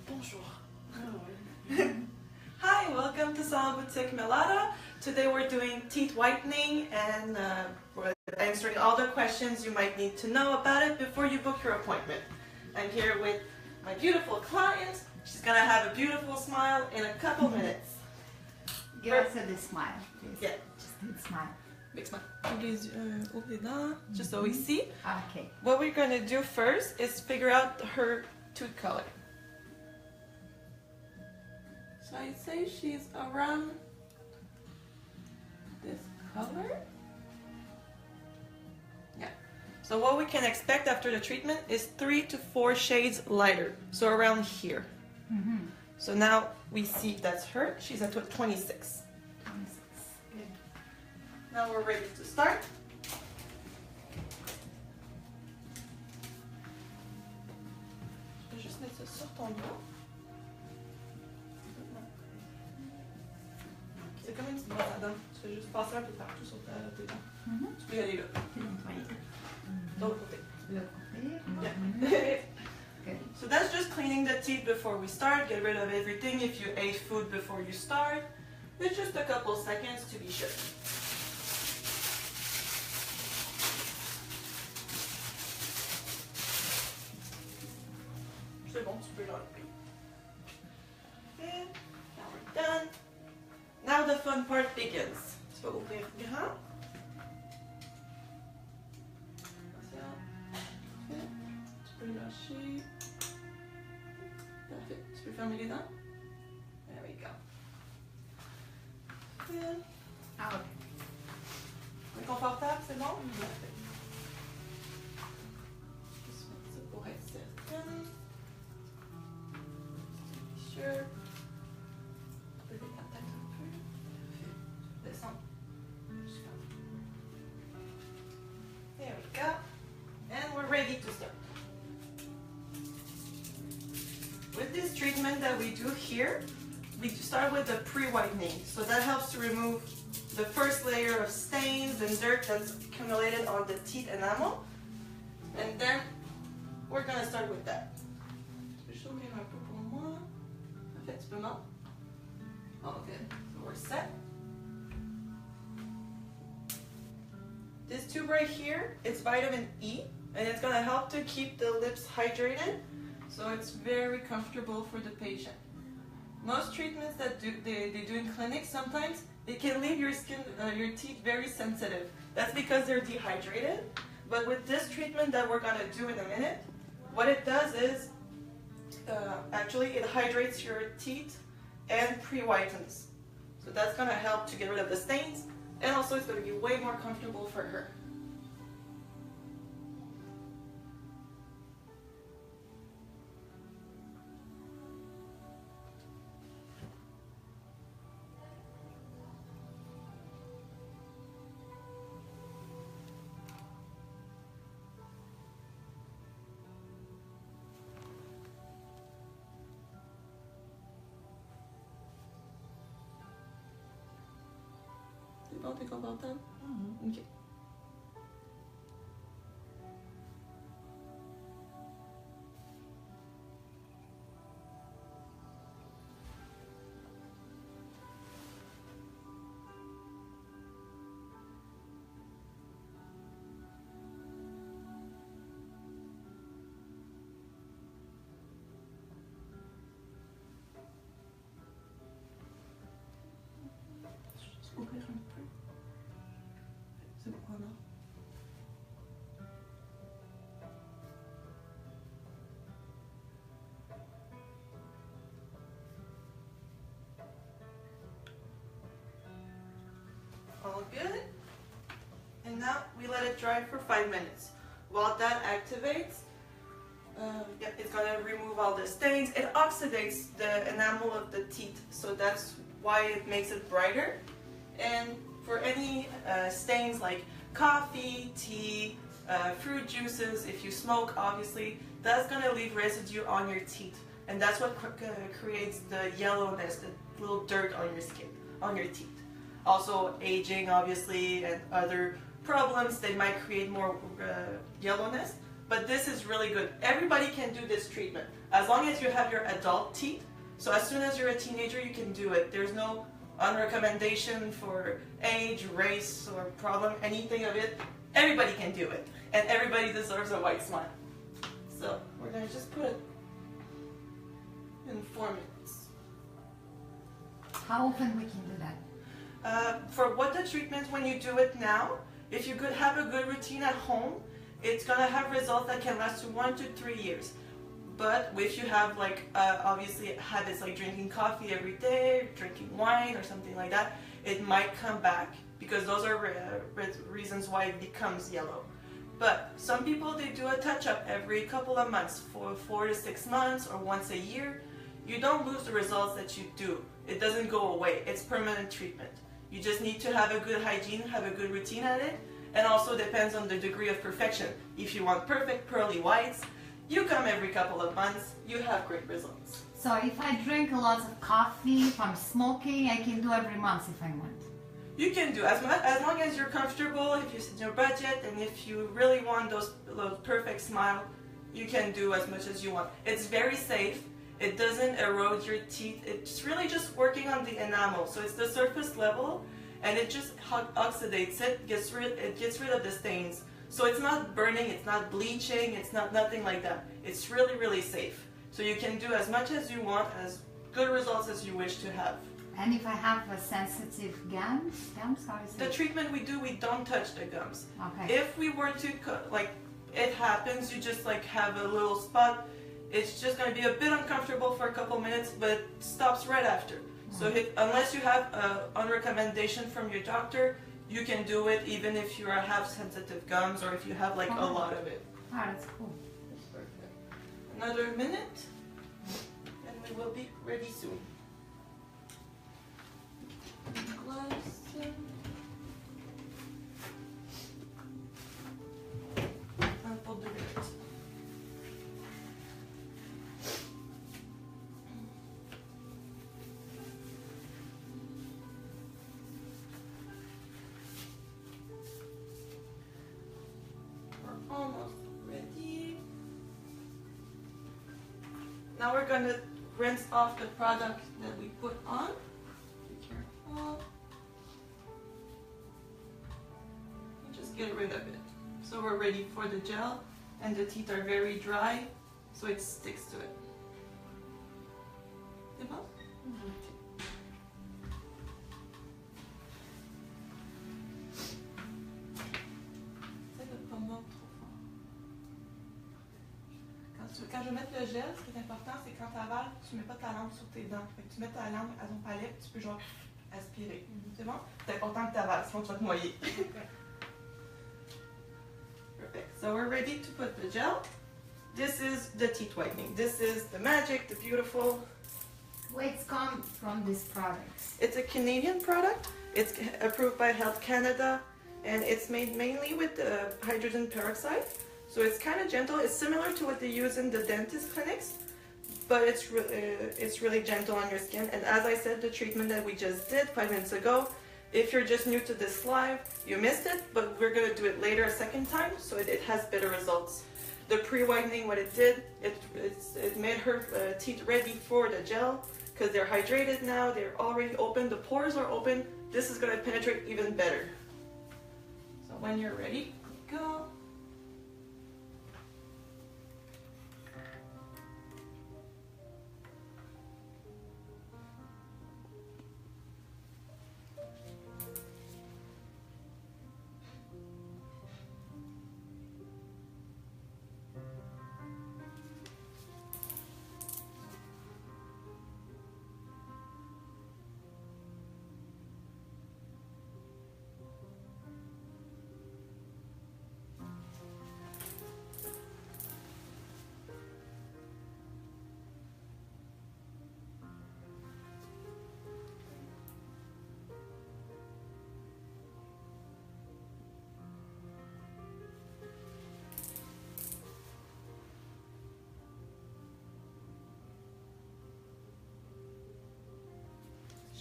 Bonjour. Hi, welcome to Salon Boutique Melada. Today we're doing teeth whitening and we're answering all the questions you might need to know about it before you book your appointment. I'm here with my beautiful client. She's gonna have a beautiful smile in a couple minutes. Give us a smile, please. Yeah. Just a smile. Big smile. Ouvre les dents, just so we see. Okay. What we're gonna do first is figure out her tooth color. So I'd say she's around this color. Yeah. So what we can expect after the treatment is 3 to 4 shades lighter. So around here. Mm-hmm. So now we see that's her. She's at 26. 26. Good. Now we're ready to start. Je vais juste mettre ça sur ton doigt. C'est comme une petite brosse à dents. Tu fais juste passer un peu partout sur tes dents. Mm-hmm. Tu peux y aller là. De l'autre côté. Yeah. Okay. So that's just cleaning the teeth before we start. Get rid of everything if you ate food before you start. It's just a couple seconds to be sure. C'est bon, tu peux l'enlever. Okay. Now we're done. Now the fun part begins. Tu vas ouvrir grand. Tu peux lâcher. Parfait. Tu peux fermer les dents. There we go. Good. Out. Confortable, c'est bon? Parfait. Juste mettre ça pour être certaine. Sure. Tu peux lever ta tête un peu. Parfait. Descends. Super. There we go. And we're ready to start. With this treatment that we do here, we start with the pre-whitening. So that helps to remove the first layer of stains and dirt that's accumulated on the teeth enamel. And then we're gonna start with that. Je vais chauffer un peu pour moi. Parfait, tu peux m'en? All good. So we're set. This tube right here is vitamin E, and it's gonna help to keep the lips hydrated. So it's very comfortable for the patient. Most treatments that they do in clinics, sometimes they can leave your skin, your teeth very sensitive. That's because they're dehydrated. But with this treatment that we're gonna do in a minute, what it does is, actually it hydrates your teeth and pre-whitens. So that's gonna help to get rid of the stains, and also it's gonna be way more comfortable for her. Bon, t'es confortable? Mm-hmm. Ok. Juste ouvrir un peu. C'est bon, voilà. All good. And now we let it dry for 5 minutes. While that activates, it's gonna remove all the stains. It oxidates the enamel of the teeth, so that's why it makes it brighter. And for any stains like coffee, tea, fruit juices, if you smoke, obviously, that's gonna leave residue on your teeth. And that's what creates the yellowness, the little dirt on your skin, on your teeth. Also, aging, obviously, and other problems, they might create more yellowness. but this is really good. Everybody can do this treatment as long as you have your adult teeth. So as soon as you're a teenager, you can do it. There's no recommendation for age, race, or problem, anything of it. Everybody can do it, and everybody deserves a white smile. So we're gonna just put it in 4 minutes. How often we can do that? For what the treatment, when you do it now, if you could have a good routine at home, it's gonna have results that can last you 1 to 3 years. But if you have obviously habits like drinking coffee every day, drinking wine or something like that, it might come back because those are reasons why it becomes yellow. But some people, they do a touch-up every couple of months, for 4 to 6 months or once a year. You don't lose the results that you do. It doesn't go away. It's permanent treatment. You just need to have a good hygiene, have a good routine at it, and also depends on the degree of perfection. If you want perfect pearly whites, you come every couple of months, you have great results. So if I drink a lot of coffee, if I'm smoking, I can do every month if I want. You can do as long as you're comfortable, if it's in your budget, and if you really want those perfect smile, you can do as much as you want. It's very safe. It doesn't erode your teeth. It's really just working on the enamel. So it's the surface level, and it just oxidates it. It gets rid of the stains. So it's not burning. It's not bleaching. It's not nothing like that. It's really, really safe. So you can do as much as you want, as good results as you wish to have. And if I have a sensitive gums, how is it? The treatment we do, we don't touch the gums. Okay. If we were to, it happens, you just have a little spot, it's just going to be a bit uncomfortable for a couple minutes, but stops right after. So unless you have a recommendation from your doctor, you can do it even if you have sensitive gums or if you have a lot of it. Oh, that's cool. That's perfect. Another minute, and we will be ready soon. Gloves. Un pour 2 minutes. We're almost ready. Now we're going to rinse off the product that we put on. Be careful. And just get rid of it. So we're ready for the gel, and the teeth are very dry, so it sticks to it. C'est bon? Quand je vais mettre le gel, ce qui est important, c'est quand tu avales, tu ne mets pas ta langue sur tes dents. Fait que tu mets ta langue à ton palais, tu peux genre aspirer. C'est bon? C'est important que tu avales, sinon tu vas te noyer. Perfect. So we're ready to put the gel. This is the teeth whitening. This is the magic, the beautiful. What's come from this product? It's a Canadian product. It's approved by Health Canada, and it's made mainly with hydrogen peroxide. So it's kind of gentle. It's similar to what they use in the dentist clinics, but it's really gentle on your skin. And as I said, the treatment that we just did 5 minutes ago, if you're just new to this live, you missed it, but we're going to do it later a second time, so it has better results. The pre-whitening, what it did, it made her teeth ready for the gel, because they're hydrated now, they're already open, the pores are open. This is going to penetrate even better. So when you're ready, go.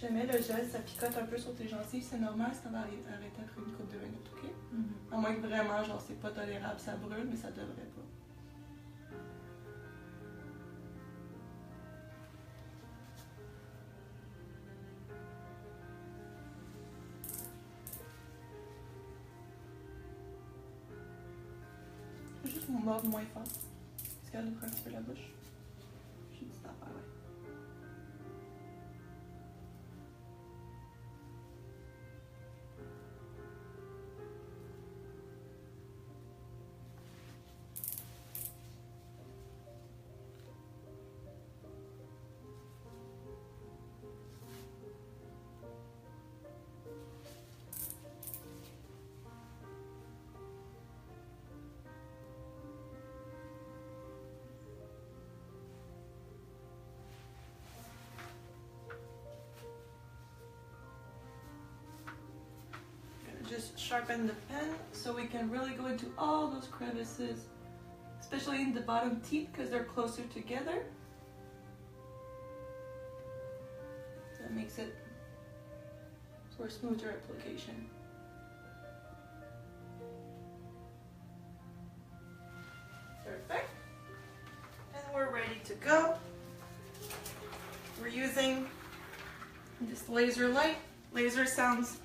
Jamais le gel, ça picote un peu sur tes gencives, c'est normal, ça va arrêter après une couple de minutes, ok? À moins que vraiment, genre, c'est pas tolérable, ça brûle, mais ça devrait pas. mordre moins fort. Est-ce qu'elle ouvre un petit peu la bouche? J'ai dit ça, ouais. Just sharpen the pen so we can really go into all those crevices, especially in the bottom teeth because they're closer together. That makes it for a smoother application. Perfect. And we're ready to go. We're using this laser light. Laser sounds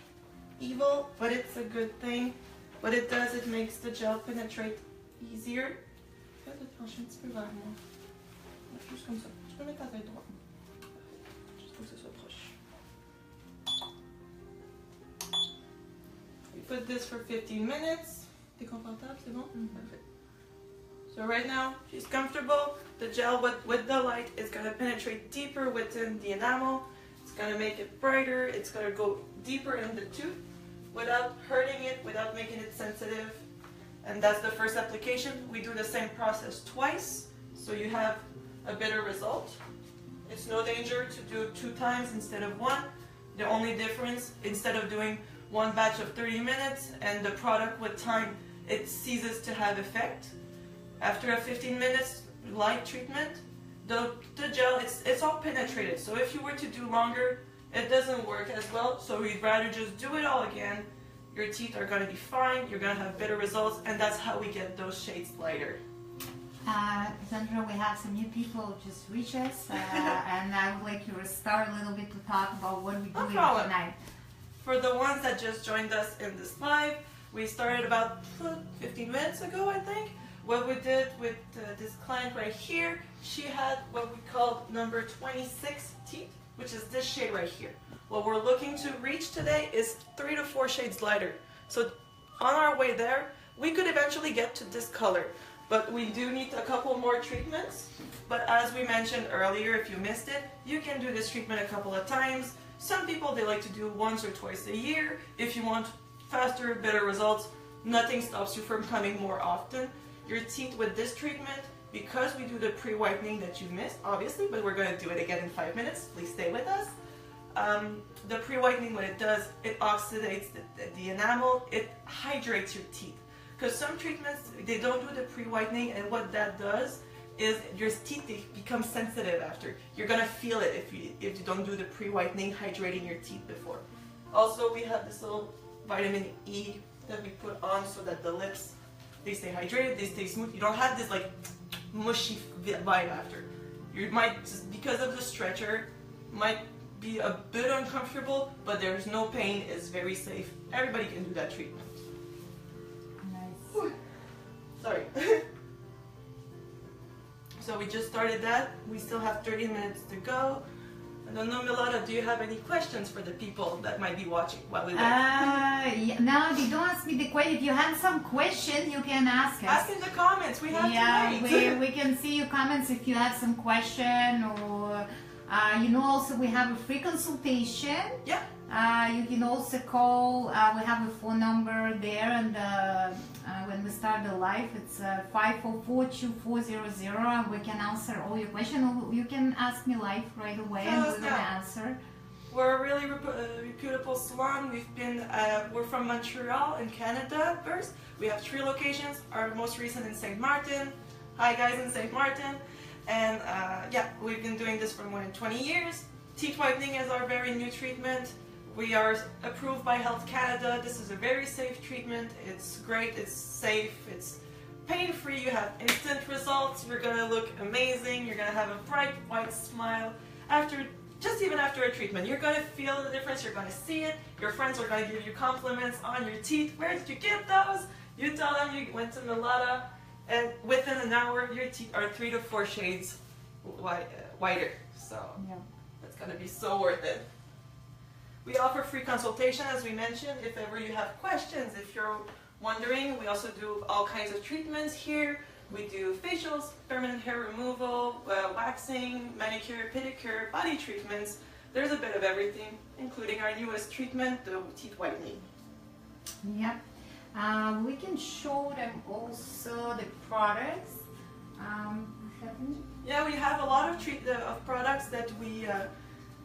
evil, but it's a good thing. What it does, it makes the gel penetrate easier. Je vais te pencher un petit peu vers moi. Juste comme ça. Tu peux mettre ta tête droite. Juste pour que ce soit proche. We put this for 15 minutes. T'es confortable, c'est bon? Perfect. So right now, she's comfortable. The gel with the light is going to penetrate deeper within the enamel. It's going to make it brighter. It's going to go deeper in the tooth without hurting it, without making it sensitive. And that's the first application. We do the same process twice, so you have a better result. It's no danger to do 2 times instead of 1. The only difference, instead of doing 1 batch of 30 minutes and the product with time, it ceases to have effect. After a 15 minutes light treatment, the gel, it's all penetrated. So if you were to do longer, it doesn't work as well. So we'd rather just do it all again. Your teeth are going to be fine. You're going to have better results. And that's how we get those shades lighter. Sandra, we have some new people just reach us. And I would like you to start a little bit to talk about what we do here tonight. For the ones that just joined us in this live, we started about 15 minutes ago, I think. What we did with this client right here, she had what we called number 26 teeth, which is this shade right here. What we're looking to reach today is 3 to 4 shades lighter. So on our way there, we could eventually get to this color, but we do need a couple more treatments. But as we mentioned earlier, if you missed it, you can do this treatment a couple of times. Some people, they like to do once or twice a year. If you want faster, better results, nothing stops you from coming more often. Your teeth with this treatment, because we do the pre-whitening that you missed, obviously, but we're going to do it again in 5 minutes. Please stay with us. The pre-whitening, what it does, it oxidates the enamel, it hydrates your teeth. Because some treatments, they don't do the pre-whitening, and what that does is your teeth, they become sensitive after. You're going to feel it if you don't do the pre-whitening, hydrating your teeth before. Also, we have this little vitamin E that we put on so that the lips, they stay hydrated, they stay smooth. You don't have this like mushy vibe after. You might, just because of the stretcher, might be a bit uncomfortable, but there's no pain, it's very safe. Everybody can do that treatment. Nice. Whew. Sorry. So we just started that. We still have 30 minutes to go. I don't know, Milana, do you have any questions for the people that might be watching while we wait? Yeah, no, they don't ask me the question. If you have some questions, you can ask us. Ask in the comments. We have to wait. we can see your comments if you have some question, or you know, also we have a free consultation. Yeah. You can also call. We have a phone number there, and when we start the live, it's 544-2400, and we can answer all your questions. Or you can ask me live right away, and we're gonna answer. We're a really reputable salon. We're from Montreal in Canada first. We have 3 locations. Our most recent in Sint Maarten. Hi guys in Sint Maarten. And yeah, we've been doing this for more than 20 years. Teeth whitening is our very new treatment. We are approved by Health Canada. This is a very safe treatment. It's great, it's safe, it's pain-free. You have instant results. You're gonna look amazing. You're gonna have a bright white smile just even after a treatment. You're gonna feel the difference. You're gonna see it. Your friends are gonna give you compliments on your teeth. Where did you get those? You tell them you went to Milana, And within an hour, your teeth are 3 to 4 shades whiter. So that's going to be so worth it. We offer free consultation, as we mentioned, if ever you have questions, if you're wondering. We also do all kinds of treatments here. We do facials, permanent hair removal, waxing, manicure, pedicure, body treatments. There's a bit of everything, including our newest treatment, the teeth whitening. Yep. We can show them also the products. Yeah, we have a lot of products that we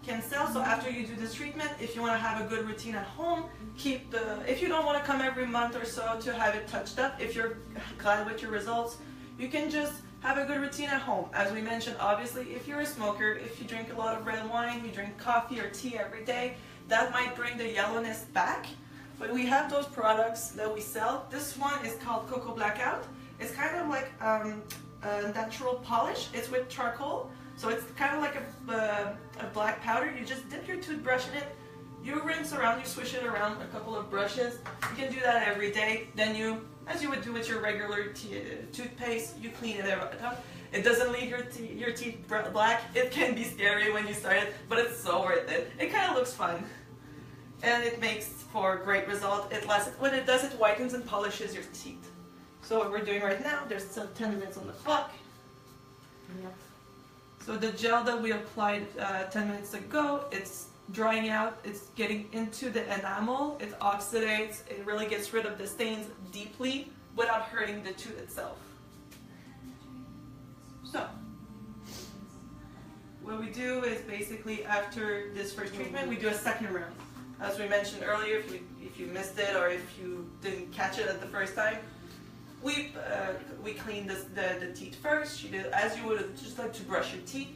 can sell. So after you do this treatment, if you want to have a good routine at home, if you don't want to come every month or so to have it touched up, if you're glad with your results, you can just have a good routine at home. As we mentioned, obviously, if you're a smoker, if you drink a lot of red wine, you drink coffee or tea every day, that might bring the yellowness back. But we have those products that we sell. This one is called Cocoa Blackout. It's kind of like a natural polish. It's with charcoal. So it's kind of like a black powder. You just dip your toothbrush in it. You rinse around, you swish it around a couple of brushes. You can do that every day. Then you, as you would do with your regular toothpaste, you clean it up. It doesn't leave your teeth black. It can be scary when you start it, but it's so worth it. It kind of looks fun. And it makes for a great result. When it does, it whitens and polishes your teeth. So what we're doing right now, there's still 10 minutes on the clock. Yep. So the gel that we applied 10 minutes ago, it's drying out, it's getting into the enamel, it oxidates, it really gets rid of the stains deeply without hurting the tooth itself. So, what we do is basically after this first treatment, we do a second round. As we mentioned earlier, if you missed it or if you didn't catch it at the first time, we clean the teeth first. You do as you would just like to brush your teeth.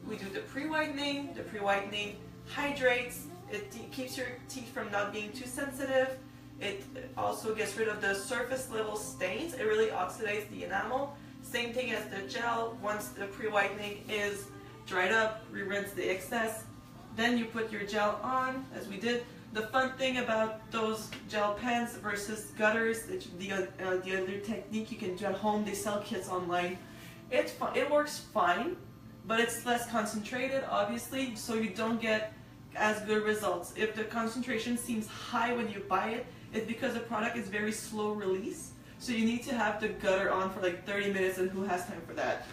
We do the pre-whitening. The pre-whitening hydrates. It keeps your teeth from not being too sensitive. It also gets rid of the surface level stains. It really oxidates the enamel. Same thing as the gel. Once the pre-whitening is dried up, rinse the excess. Then you put your gel on, as we did. The fun thing about those gel pens versus gutters, the other technique you can do at home, they sell kits online. It works fine, but it's less concentrated, obviously, so you don't get as good results. If the concentration seems high when you buy it, it's because the product is very slow release. So you need to have the gutter on for like 30 minutes, and who has time for that?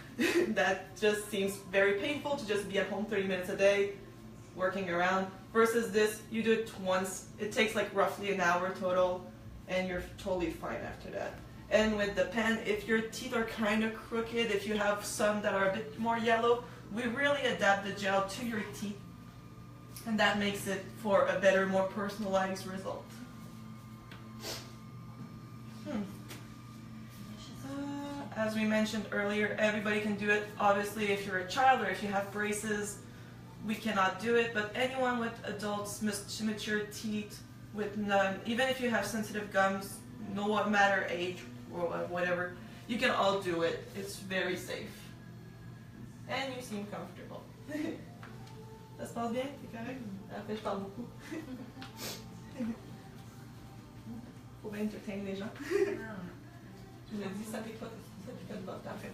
That just seems very painful to just be at home 30 minutes a day, working around. Versus this, you do it once. It takes like roughly an hour total, and you're totally fine after that. And with the pen, if your teeth are kind of crooked, if you have some that are a bit more yellow, we really adapt the gel to your teeth, and that makes it for a better, more personalized result. As we mentioned earlier, everybody can do it. Obviously, if you're a child or if you have braces, we cannot do it, but anyone with adults, mature teeth, with none, even if you have sensitive gums, no matter age or whatever, you can all do it. It's very safe. And you seem comfortable. Ça se passe bien? C'est correct? Après, je parle beaucoup. Faut bien entertain les gens. Je me dis, ça pique pas de botte, parfait.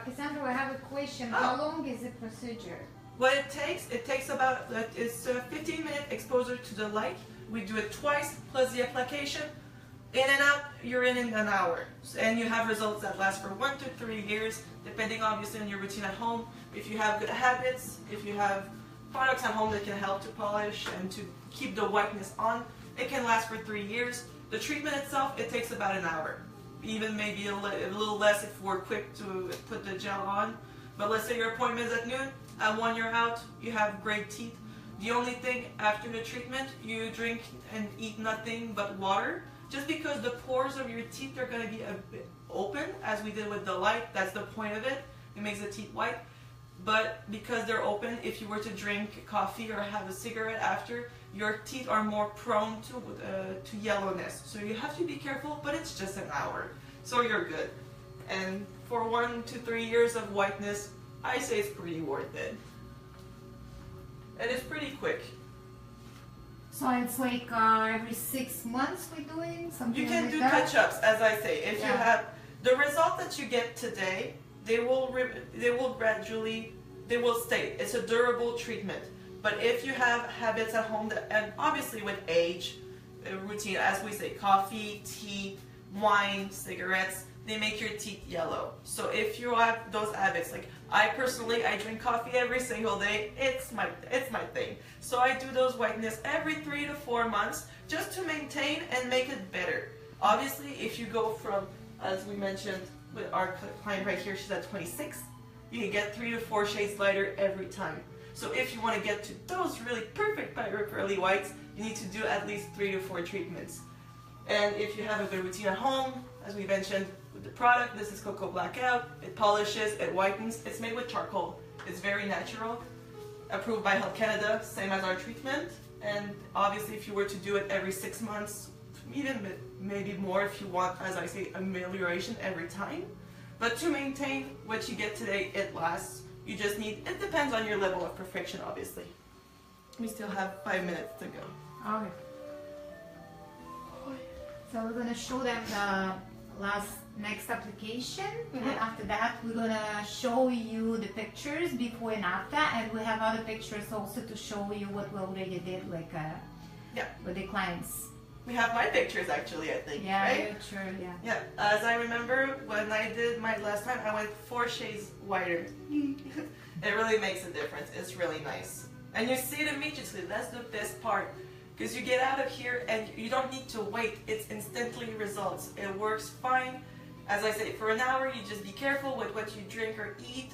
Cassandra, I have a question. How long is the procedure? What it takes about, it's a 15-minute exposure to the light. We do it twice, plus the application. In and out, you're in an hour. And you have results that last for 1 to 3 years, depending obviously on your routine at home. If you have good habits, if you have products at home that can help to polish and to keep the whiteness on, it can last for 3 years. The treatment itself, it takes about an hour. Even maybe a little less if we're quick to put the gel on. But let's say your appointment is at noon, at 1 you're out, you have great teeth. The only thing after the treatment, you drink and eat nothing but water. Just because the pores of your teeth are going to be a bit open, as we did with the light, that's the point of it. It makes the teeth white. But because they're open, if you were to drink coffee or have a cigarette after, your teeth are more prone to yellowness. So you have to be careful, but it's just an hour. So you're good. And for 1 to 3 years of whiteness, I say it's pretty worth it. And it's pretty quick. So it's like every 6 months we're doing something. You can like do that? touch-ups, as I say. If you have the result that you get today, they will gradually, they will stay. It's a durable treatment. But if you have habits at home, and obviously with age, routine, as we say, coffee, tea, wine, cigarettes, they make your teeth yellow. So if you have those habits, like I personally, I drink coffee every single day. It's my thing. So I do those whiteness every 3 to 4 months just to maintain and make it better. Obviously, if you go from, as we mentioned with our client right here, she's at 26, you can get 3 to 4 shades lighter every time. So if you want to get to those really perfect pearly whites, you need to do at least 3 to 4 treatments. And if you have a good routine at home, as we mentioned with the product, this is Cocoa Blackout. It polishes, it whitens. It's made with charcoal. It's very natural. Approved by Health Canada, same as our treatment. And obviously, if you were to do it every 6 months, even maybe more if you want, as I say, amelioration every time. But to maintain what you get today, it lasts. You just need, it depends on your level of perfection, obviously. We still have 5 minutes to go. Okay. So we're going to show them the next application, and after that we're going to show you the pictures before and after, and we have other pictures also to show you what we already did, like with the clients. We have my pictures actually, I think, yeah, right? Sure, yeah. Yeah, as I remember when I did my last time, I went 4 shades whiter. It really makes a difference. It's really nice. And you see it immediately. That's the best part. Because you get out of here and you don't need to wait. It's instantly results. It works fine. As I say, for an hour, you just be careful with what you drink or eat.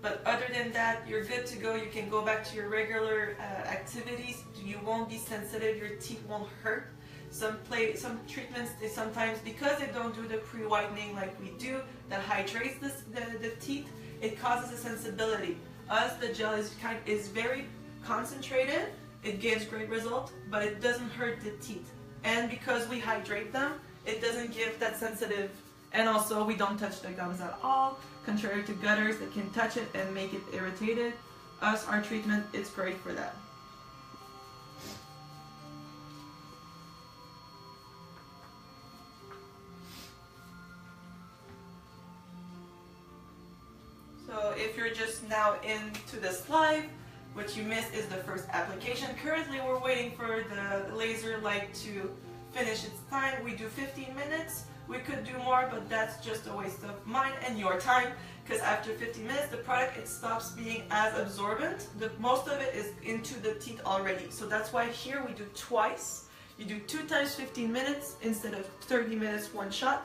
But other than that, you're good to go. You can go back to your regular activities. You won't be sensitive. Your teeth won't hurt. Some treatments, they sometimes, because they don't do the pre-whitening like we do, that hydrates the teeth, it causes a sensibility. Us, the gel is very concentrated. It gives great result, but it doesn't hurt the teeth. And because we hydrate them, it doesn't give that sensitive, and also we don't touch the gums at all, contrary to gutters that can touch it and make it irritated. Us, our treatment, it's great for that. So if you're just now into this live, what you missed is the first application. Currently, we're waiting for the laser light to finish its time. We do 15 minutes. We could do more, but that's just a waste of mine and your time, because after 15 minutes, the product, it stops being as absorbent. Most of it is into the teeth already. So that's why here we do twice. You do 2 times 15 minutes instead of 30 minutes one shot.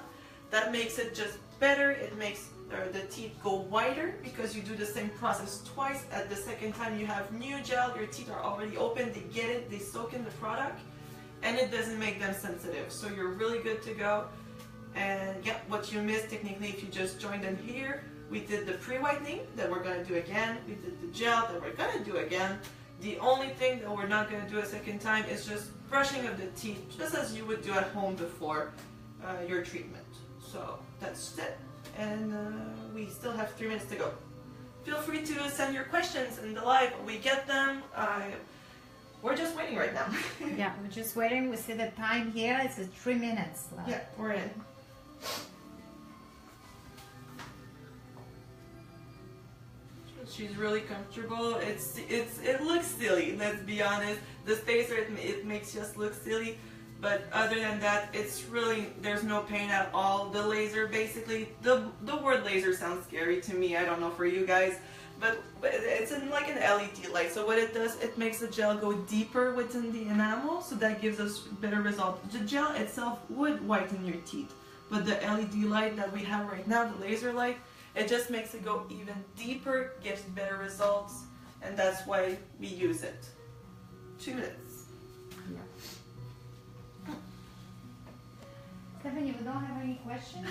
That makes it just better. It makes the teeth go whiter because you do the same process twice. At the second time you have new gel, your teeth are already open, they get it, they soak in the product, and it doesn't make them sensitive. So you're really good to go. And yeah, what you missed technically if you just joined in here, we did the pre-whitening that we're going to do again, we did the gel that we're going to do again. The only thing that we're not going to do a second time is just brushing of the teeth, just as you would do at home before your treatment. So that's it. And we still have 3 minutes to go. Feel free to send your questions in the live. We get them. We're just waiting right now. Yeah, we're just waiting. We see the time here. It's 3 minutes left. Yeah, we're in. She's really comfortable. It looks silly. Let's be honest. The spacer, it makes just look silly. But other than that, it's really, there's no pain at all. The laser, basically, the word laser sounds scary to me. I don't know for you guys, but it's like an LED light. So what it does, it makes the gel go deeper within the enamel, so that gives us better result. The gel itself would whiten your teeth, but the LED light that we have right now, the laser light, it just makes it go even deeper, gives better results, and that's why we use it. 2 minutes. Yeah. Stephanie, you don't have any questions?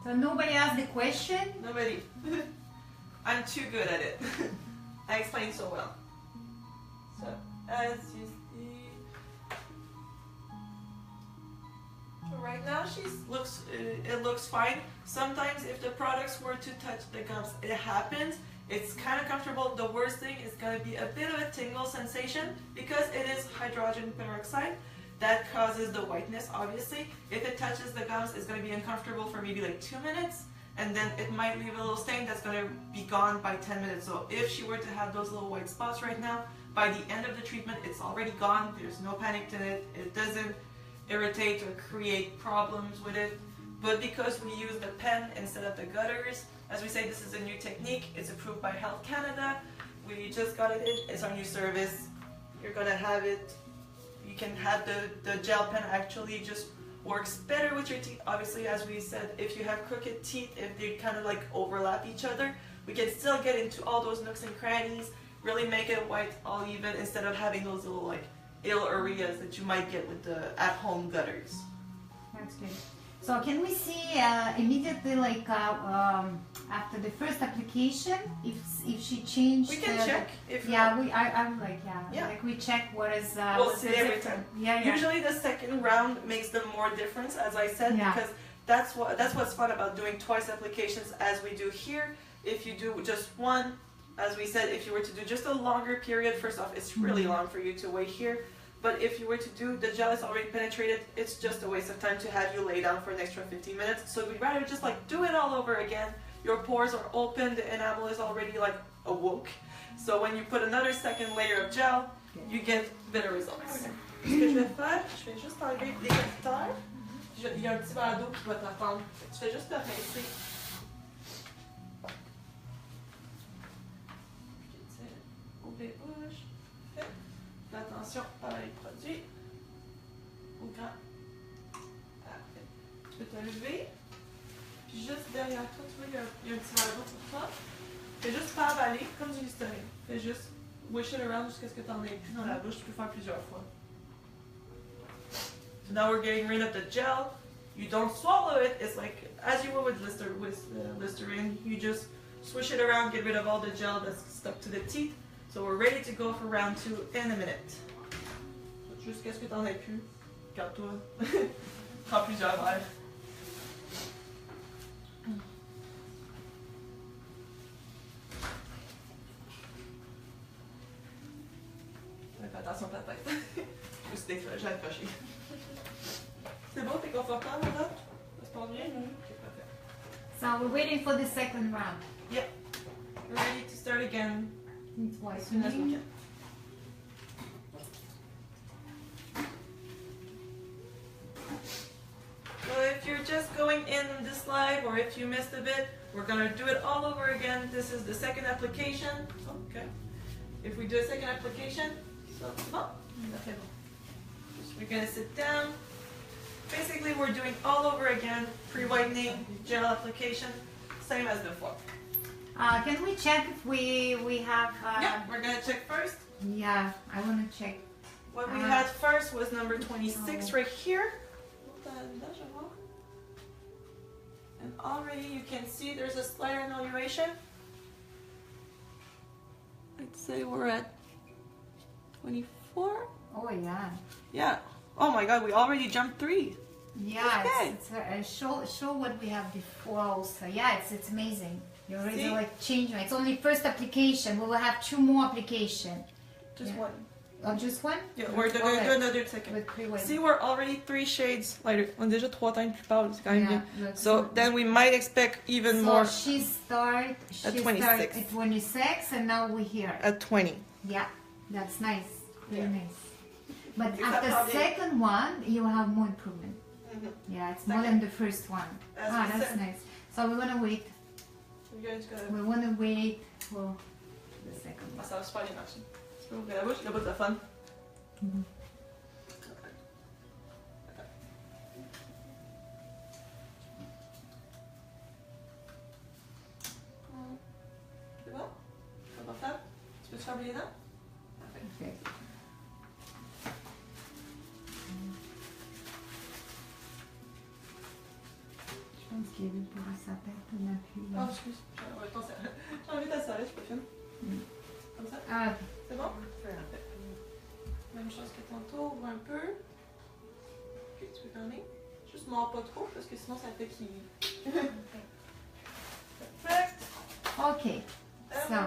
So nobody asked the question? Nobody. I'm too good at it. I explain so well. So, as you see, so right now it looks fine. Sometimes if the products were to touch the gums, it happens. It's kind of comfortable. The worst thing is going to be a bit of a tingle sensation because it is hydrogen peroxide that causes the whiteness, obviously. If it touches the gums, it's going to be uncomfortable for maybe like 2 minutes, and then it might leave a little stain that's going to be gone by 10 minutes. So if she were to have those little white spots right now, by the end of the treatment, it's already gone. There's no panic in it. It doesn't irritate or create problems with it. But because we use the pen instead of the gutters, as we say, this is a new technique. It's approved by Health Canada. We just got it in. It's our new service. You're going to have it. You can have the gel pen actually just works better with your teeth. Obviously, as we said, if you have crooked teeth, if they kind of like overlap each other, we can still get into all those nooks and crannies, really make it white, all even, instead of having those little like ill areas that you might get with the at-home gutters. That's good. So can we see immediately, like after the first application, if she changed? We can check. If yeah, I'm like like we check what is. We'll see every time. Yeah. Usually the second round makes the more difference, as I said, because that's what's fun about doing twice applications, as we do here. If you do just one, as we said, if you were to do just a longer period, first off, it's really long for you to wait here. But if you were to do, the gel is already penetrated, it's just a waste of time to have you lay down for an extra 15 minutes. So we'd rather just like do it all over again. Your pores are open, the enamel is already like awoke. So when you put another second layer of gel, you get better results. Ce que je vais faire, je vais juste enlever les capteurs. Il y a un petit verre d'eau qui va t'attendre. Tu fais juste te rincer. Ouvre les bouches. Fais attention à les produits. Au grand. Parfait. Tu peux te lever. Puis juste derrière toi, tu vois, il y a un petit verre d'eau pour toi. Fais juste pas avaler comme du Listerine. Fais juste wish it around jusqu'à ce que tu en aies plus dans la bouche. Tu peux faire plusieurs fois. So now we're getting rid of the gel. You don't swallow it. It's like as you would with Listerine. You just swish it around, get rid of all the gel that's stuck to the teeth. So we're ready to go for round 2 in a minute. Jusqu'à ce que tu en aies plus. Garde-toi. Prends plusieurs verres. Fais attention à ta tête. Je suis j'ai accroché. C'est bon, t'es confortable là? Ça se passe bien? Okay, parfait. So we're waiting for the second round. Yeah. We're ready to start again as soon as we can. So if you're just going in this live, or if you missed a bit, we're gonna do it all over again. This is the second application. Okay. If we do a second application, so we're gonna sit down. Basically, we're doing all over again, pre-whitening, gel application, same as before. Can we check if we have? Yeah, we're gonna check first. Yeah, I want to check. What we had first was number 26 right here. And already you can see there's a slight annulation. I'd say we're at 24. Oh yeah. Yeah. Oh my God, we already jumped 3. Yeah, okay. it's show what we have before also. Yeah, it's amazing. You already like changing. It's only first application. We will have 2 more application. Just one. Oh, just one? Yeah, we're going to do another second. See, we're already 3 shades lighter. On est déjà 3 teintes plus pâles, c'est quand même bien. So then we might expect even more. So she started at 26 and now we're here. At 20. Yeah, that's nice. Very nice. But after the second one, you have more improvement. Yeah, it's more than the first one. That's nice. So we want to wait. We want to wait for the second one. Ça va super bien marcher. Tu peux ouvrir la bouche, le bout de fun. C'est bon? Confortable? Tu peux te faire les dents? Parfait. Je pense qu'il y a eu pour sa tête, on a pu. Oh, excuse. J'ai envie ta serviette, je peux filmer. Comme ça? Ah, c'est bon? Parfait. Même chose que tantôt, ouvre un peu. Ok, tu peux fermer. Juste mords pas trop, parce que sinon ça fait qu'il... Perfect. Okay. And So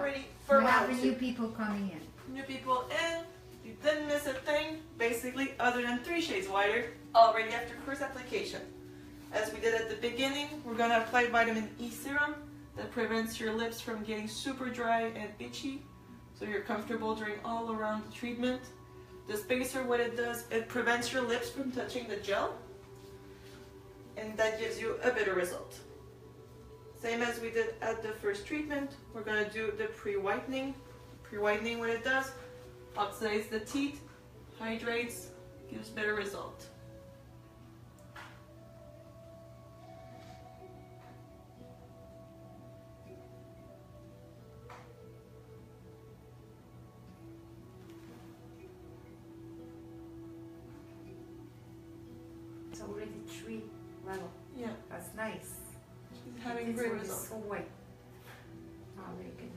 new people coming in. New people in, you didn't miss a thing, basically, other than 3 shades whiter, already after first application. As we did at the beginning, we're going to apply vitamin E serum that prevents your lips from getting super dry and itchy, so you're comfortable during all around the treatment. The spacer, what it does, it prevents your lips from touching the gel, and that gives you a better result. Same as we did at the first treatment, we're going to do the pre-whitening. Pre-whitening, what it does, oxidizes the teeth, hydrates, gives better result. It's already 3 level. Yeah. That's nice. She's having great results. So white. Oh, very good.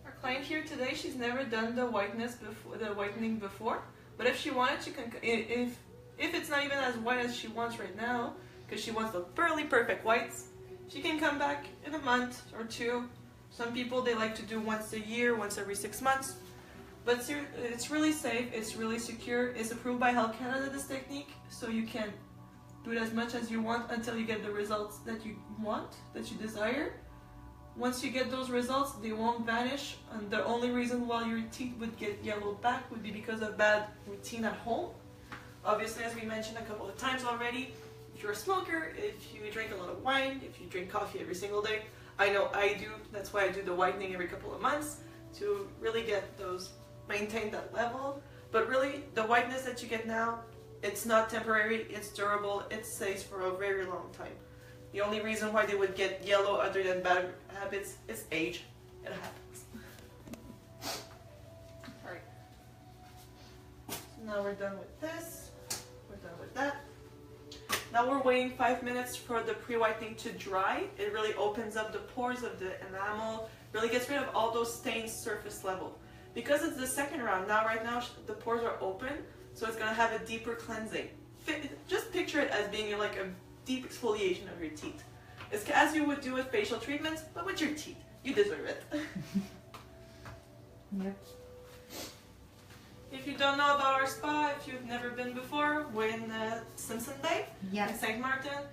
Our client here today, she's never done the whitening before, but if she wanted, she can. If it's not even as white as she wants right now, because she wants the fairly perfect whites, she can come back in a month or 2. Some people, they like to do once a year, once every 6 months. But it's really safe, it's really secure, it's approved by Health Canada, this technique, so you can do it as much as you want until you get the results that you want, that you desire. Once you get those results, they won't vanish, and the only reason why your teeth would get yellowed back would be because of bad routine at home. Obviously, as we mentioned a couple of times already, if you're a smoker, if you drink a lot of wine, if you drink coffee every single day, I know I do, that's why I do the whitening every couple of months, to really get those, maintain that level. But really, the whiteness that you get now, it's not temporary, it's durable, it stays for a very long time. The only reason why they would get yellow other than bad habits is age. It happens. Alright. So now we're done with this. We're done with that. Now we're waiting 5 minutes for the pre-whitening to dry. It really opens up the pores of the enamel, really gets rid of all those stains surface level. Because it's the second round, now right now the pores are open, so it's going to have a deeper cleansing. Just picture it as being like a deep exfoliation of your teeth. It's as you would do with facial treatments, but with your teeth. You deserve it. Yep. If you don't know about our spa, if you've never been before, we're in Simpson Bay in Sint Maarten.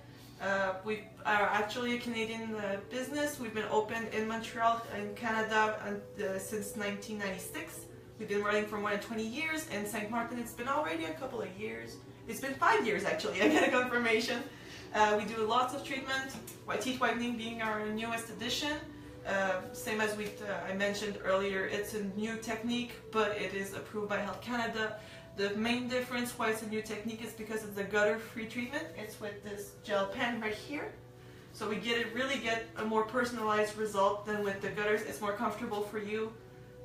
We are actually a Canadian business. We've been open in Montreal in Canada since 1996. We've been running for more than 20 years. In Sint Maarten, it's been already a couple of years. It's been 5 years actually, I get a confirmation. We do lots of treatment, teeth whitening being our newest addition. Same as I mentioned earlier, it's a new technique, but it is approved by Health Canada. The main difference why it's a new technique is because it's a gutter-free treatment. It's with this gel pen right here. So we really get a more personalized result than with the gutters. It's more comfortable for you.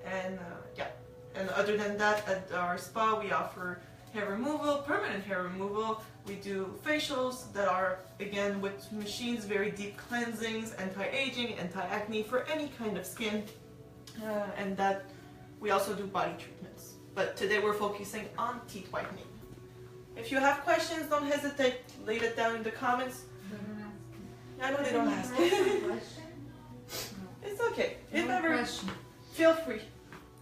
And yeah. And other than that, at our spa, we offer hair removal, permanent hair removal. We do facials that are, again, with machines, very deep cleansings, anti-aging, anti-acne for any kind of skin. And that we also do body treatments. But today we're focusing on teeth whitening. If you have questions, don't hesitate. Leave it down in the comments. I know they don't ask. It's okay. If ever, feel free.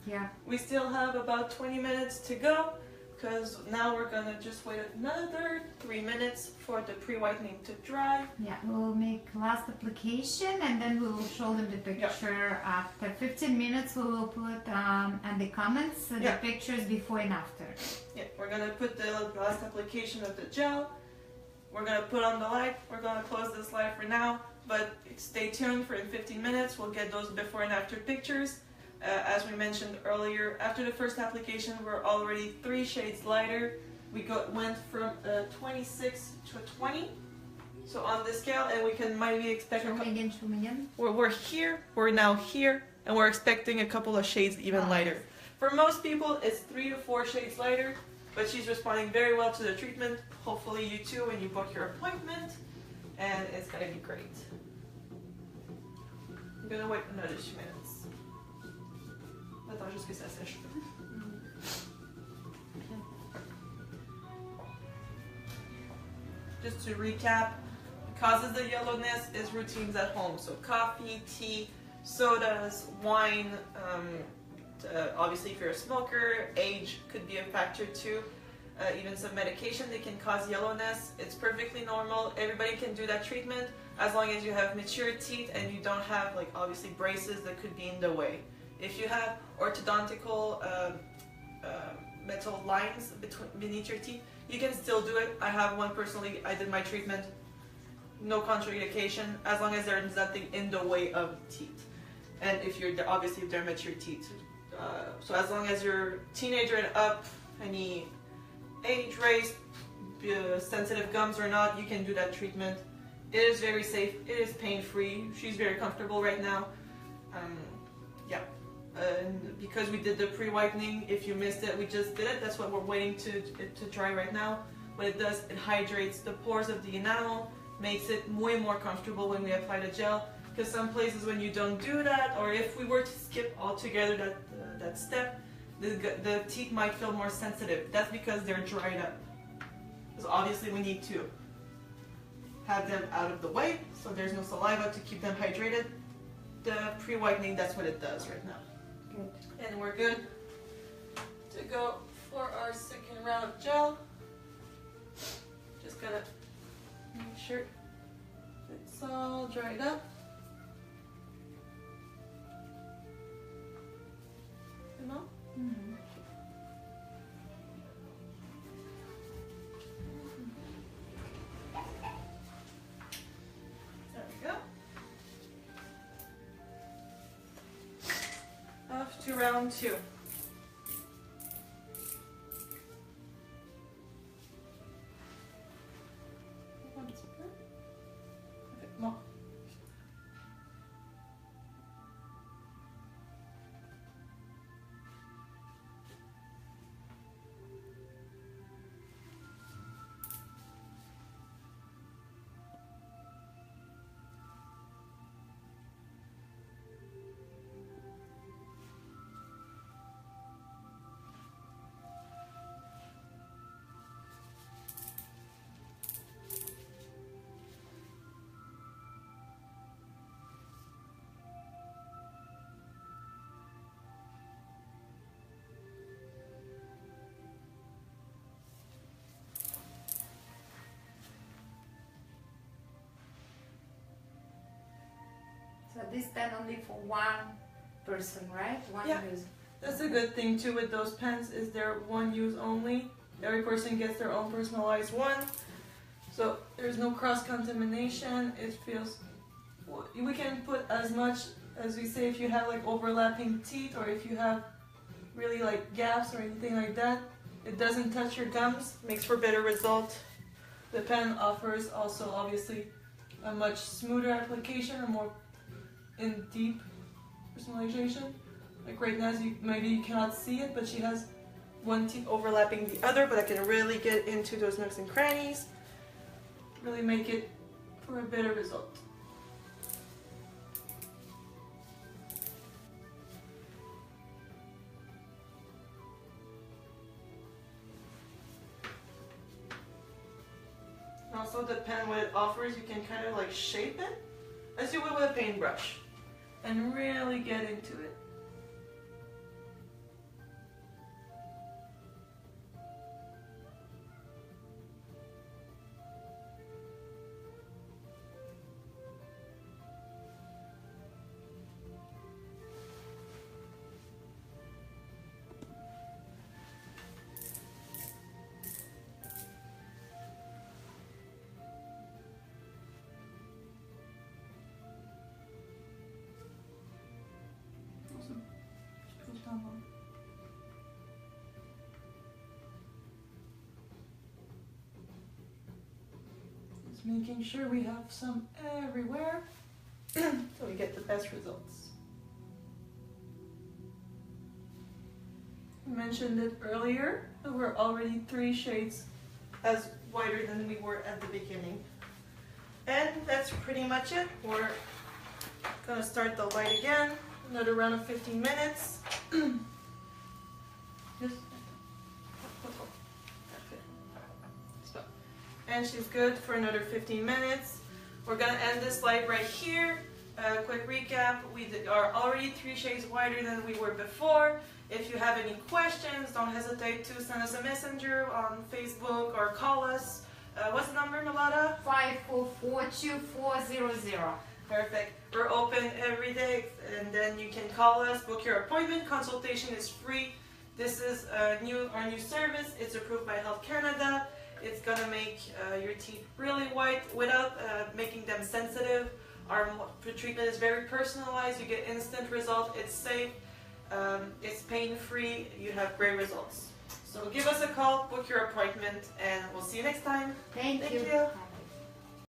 Yeah. We still have about 20 minutes to go, because now we're gonna just wait another 3 minutes for the pre-whitening to dry. Yeah, we'll make last application and then we will show them the picture after 15 minutes. We will put at the comments the pictures before and after. Yeah, we're gonna put the last application of the gel. We're gonna put on the light. We're gonna close this light for now, but stay tuned for in 15 minutes. We'll get those before and after pictures. As we mentioned earlier, after the first application, we're already 3 shades lighter. We went from 26 to 20. So on the scale, and we can maybe expect Show me again. we're here, we're now here, and we're expecting a couple of shades even lighter. For most people, it's 3 to 4 shades lighter, but she's responding very well to the treatment. Hopefully you too when you book your appointment, and it's gonna be great. I'm gonna wait another 2 minutes. Attends juste que ça sèche. Just to recap, causes the yellowness is routines at home. So coffee, tea, sodas, wine, obviously if you're a smoker, age could be a factor too. Even some medication, they can cause yellowness. It's perfectly normal. Everybody can do that treatment as long as you have mature teeth and you don't have like obviously braces that could be in the way. If you have orthodontical metal lines beneath your teeth, you can still do it. I have one personally. I did my treatment, no contraindication, as long as there is nothing in the way of teeth. And if you're obviously if they're mature teeth, so as long as you're teenager and up, any age, race, sensitive gums or not, you can do that treatment. It is very safe. It is pain-free. She's very comfortable right now. Yeah. And because we did the pre-whitening, if you missed it, we just did it. That's what we're waiting to dry right now. What it does, it hydrates the pores of the enamel, makes it way more comfortable when we apply the gel. Because some places when you don't do that, or if we were to skip altogether that step, the teeth might feel more sensitive. That's because they're dried up. So obviously we need to have them out of the way, so there's no saliva to keep them hydrated. The pre-whitening, that's what it does right now. Good. And we're good to go for our second round of gel. Just gotta make sure it's all dried up. You know? Mm-hmm. There we go. Off to round 2. More. So this pen only for one person, right? One Yeah. use. That's a good thing too with those pens, is they're one use only. Every person gets their own personalized one. So there's no cross-contamination. It feels, we can put as much as we say if you have like overlapping teeth or if you have really like gaps or anything like that. It doesn't touch your gums, makes for better result. The pen offers also obviously a much smoother application, a more in deep personalization. Like right now, maybe you cannot see it, but she has one teeth overlapping the other, but I can really get into those nooks and crannies, really make it for a better result. Also the pen, what it offers, you can kind of like shape it as you would with a paintbrush and really get into it. Just making sure we have some everywhere so we get the best results. I mentioned it earlier, but we're already 3 shades as whiter than we were at the beginning. And that's pretty much it. We're gonna start the light again. Another round of 15 minutes. And she's good for another 15 minutes. We're gonna end this live right here. Quick recap, we are already 3 shades whiter than we were before. If you have any questions, don't hesitate to send us a messenger on Facebook or call us. What's the number, Milada? 544-2400. Perfect. We're open every day, and then you can call us, book your appointment. Consultation is free. This is our new service. It's approved by Health Canada. It's gonna make your teeth really white without making them sensitive. Our treatment is very personalized. You get instant results. It's safe. It's pain-free. You have great results. So give us a call, book your appointment, and we'll see you next time. Thank you. You.